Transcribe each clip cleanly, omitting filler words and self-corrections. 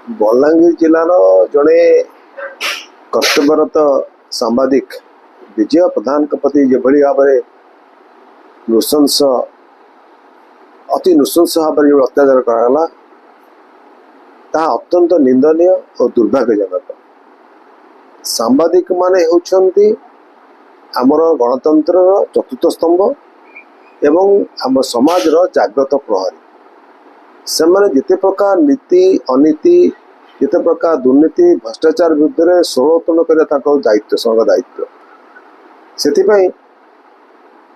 बलांगीर जिलार जड़े कर्तव्यरत सांबादिक विजय प्रधान प्रति जो भाव में नृशंस अति नृशंस भाव जो अत्याचार कराला ता अत्यंत निंदनीय और दुर्भाग्यजनक। सांबादिक माने होउछंती आमर गणतंत्र चतुर्थ स्तंभ एवं आम समाज जाग्रत प्रहरी। से जिते प्रकार नीति अनीति जिते प्रकार दुर्नीति भ्रष्टाचार विरुद्ध में स्वर उत्पन्न कर दायित्व संघ दायित्व से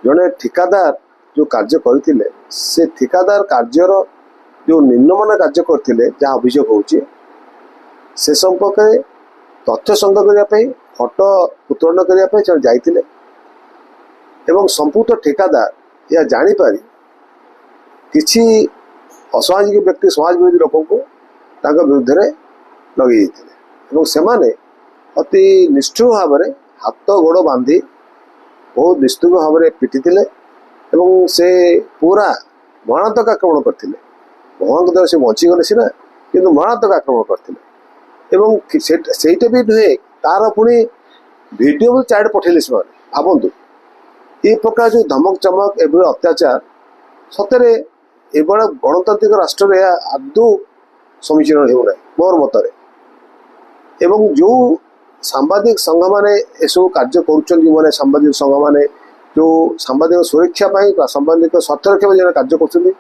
जड़े ठिकादार जो कार्य करते से ठिकादार कार्यर जो निम्नमान कार्य करते जहाँ अभियोग होचे से संपर्क में तथ्य संग्रह करने फटो उत्तोलन करने जाते एवं संपुक्त ठिकादार या जापारी किसी असामाजिक व्यक्ति समाज विरोधी लोक विरुद्ध में लगे से अति निष्ठुर भाव में हाथ गोड़ बांधि बहुत निष्ठुर भाव में पिटी से पूरा मरणात्मक आक्रमण करते भगवान द्वारा से बचीगले सीना कि मरणात्मक आक्रमण करते से भी नुहे तार पुणी वीडियो भी चार्ट पठेले से भावतु ये प्रकार जो धमक चमक एभली अत्याचार सतरे एभला गणतांत्रिक राष्ट्र में आदौ समीचीन होना मोर मतरे एवं जो सांबादिक संघ मैंने यू कार्य कर सांबादिक संघ मैंने जो सांबादिक सुरक्षा सांबादिक स्वार्थ रक्षा जो कार्य कर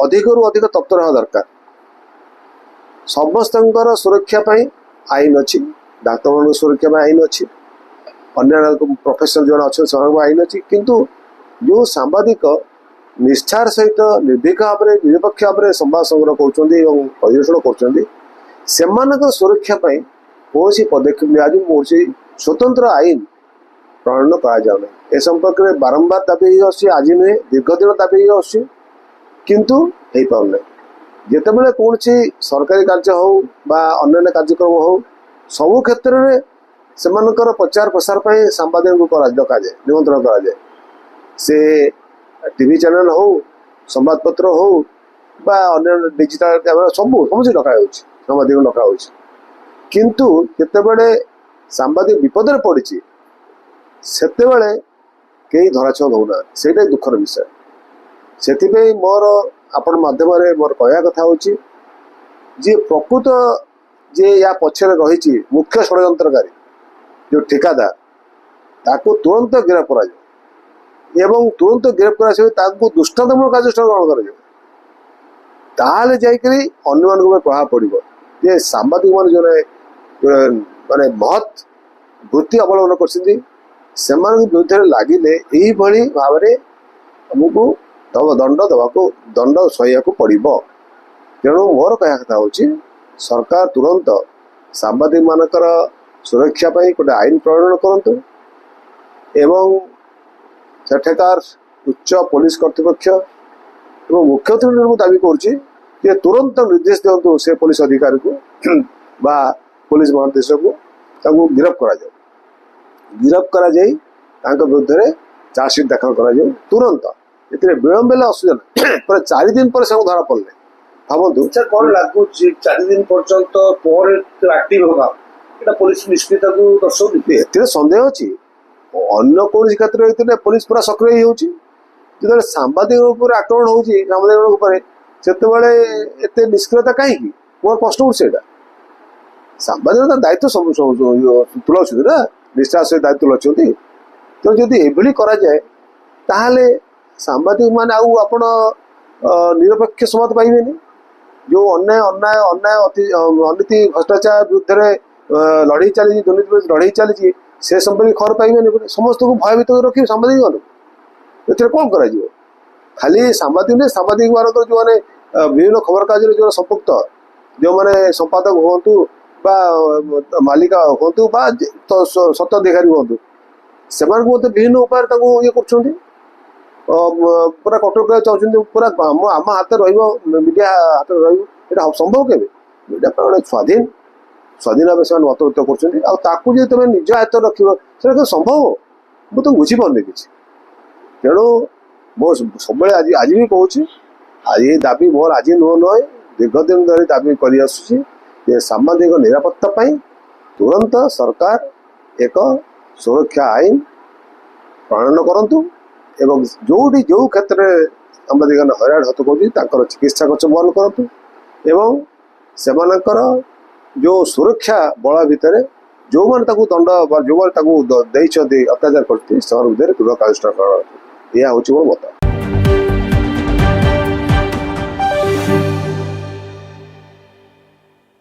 अधिकरू अधिक तत्पर रहा दरकार। समस्त सुरक्षा आईन अच्छी डाक्तर मान सुरक्षा आईन अच्छी अन्य प्रोफेसर जो अच्छा आईन अच्छी किंतु जो सांबादिक निष्ठार सहित निर्भीक भाव में निरपेक्ष भाव में संवाद संग्रह कर सुरक्षा कौन पदक्षेप कौन स्वतंत्र आईन प्रणयन कर संपर्क में बारंबार दाबी आज नुहे दीर्घ दिन दाबी किंतु हो पारना जिते बड़े कौन सरकारी कार्य हो अन्य कार्यक्रम हो सबु क्षेत्र में से प्रचार प्रसार पर सांबादिक को डक जाए निमंत्रण कराए से टीवी चैनल हो संवादपत्र हो अन्य डिजिटल कैमेरा सब सब डका सांबादिक डका किंतु जितेबले सांबादिक विपद में पड़ी से कई धराछुआ दौना से दुखर विषय से मोर आपण माध्यम मोर कहया कथा होची जे प्रकृत जे या पछरे रही मुख्य षड्यंत्रकारी जो ठिकादार ताको तुरंत गिरफ्त करा एवं तुरंत गिरफ्त करा दृष्टांतमूलक कार्यानुष्ठान ग्रहण कर जाकि अन्य प्रभाव पड़ो जे सांबादिक मान जो माने महत् वृत्ति अवलंबन कर विरुद्ध लगिले यही भाव में आमको दंड दवाको दंड सहया पड़ो। तेणु मोर कह कथा हूँ सरकार तुरंत सांबादिक मानकर सुरक्षा गोटे आईन प्रणयन करंतु एवं सेठाकार उच्च पुलिस कर्तृपक्ष एवं मुख्यमंत्री को दाबी कर तुरंत निर्देश दिंतु से पुलिस अधिकारी को बा पुलिस महानिदेशक को गिरफ्त करा विरुद्ध में चार्जसीट दाखल कर तुरंत ये विलंब असुविधा पर 4 दिन पर धरा पड़े भावतु कौन लगुच 4 दिन पर्यंत एक्टिव होगा पुलिस निष्क्रियता को दर्शाऊनी ए सन्देह अच्छी अन्य कौन क्षेत्र में पुलिस पूरा सक्रिय हो सांबादिक आक्रमण हो सांबादिक से निष्क्रियता कहीं मोर प्रश्न उठा सांबादिक दायित्व सब तुलाऊँ ना निष्ठा सहित दायित्व तुलाऊँ तो जब ये कराए ताहले सांबादिक मान आपण निरपेक्ष समाज पाइबे जो अन्याय अन्याय अन्याय अनीति भ्रष्टाचार विरुद्ध में लड़े चली दुर्नीति लड़े चली से संपर्क खबर पाइबे समस्त को भयभीत रखिए सांबादिक मान कौन कर खाली सांबादिक नहीं सांबादिक मान जो मैंने विभिन्न खबर कागज जो संपुक्त जो मैंने संपादक हूँ मालिका हूँ सत्ताधिकारी हूँ से विभिन्न उपाय ये कर पूरा कटक चाहते पूरा आम हाथ मीडिया हाथ रहा संभव के मीडिया स्वाधीन स्वाधीन भाव से मत व्यक्त कर तुम निज हाथ रख संभव मुझे तो बुझीपारे कि तेणु मो सब आज आज भी कहूँ आज ये दाबी मोर आज नुह नुहे दीर्घदिन धरी दाबी कर सांबादिक निरापत्ता तुरंत सरकार एक सुरक्षा आईन प्रणयन करंतु एवं जोटी जो क्षेत्र में सांबादिक हईराण हत कर चिकित्सा खर्च बहन करंतु एवं सेमानकर जो सुरक्षा बल भितर जो मैंने दंड जो मैंने अत्याचार करते दृढ़ कार्यानुष्ठान यह हूँ मोर मत।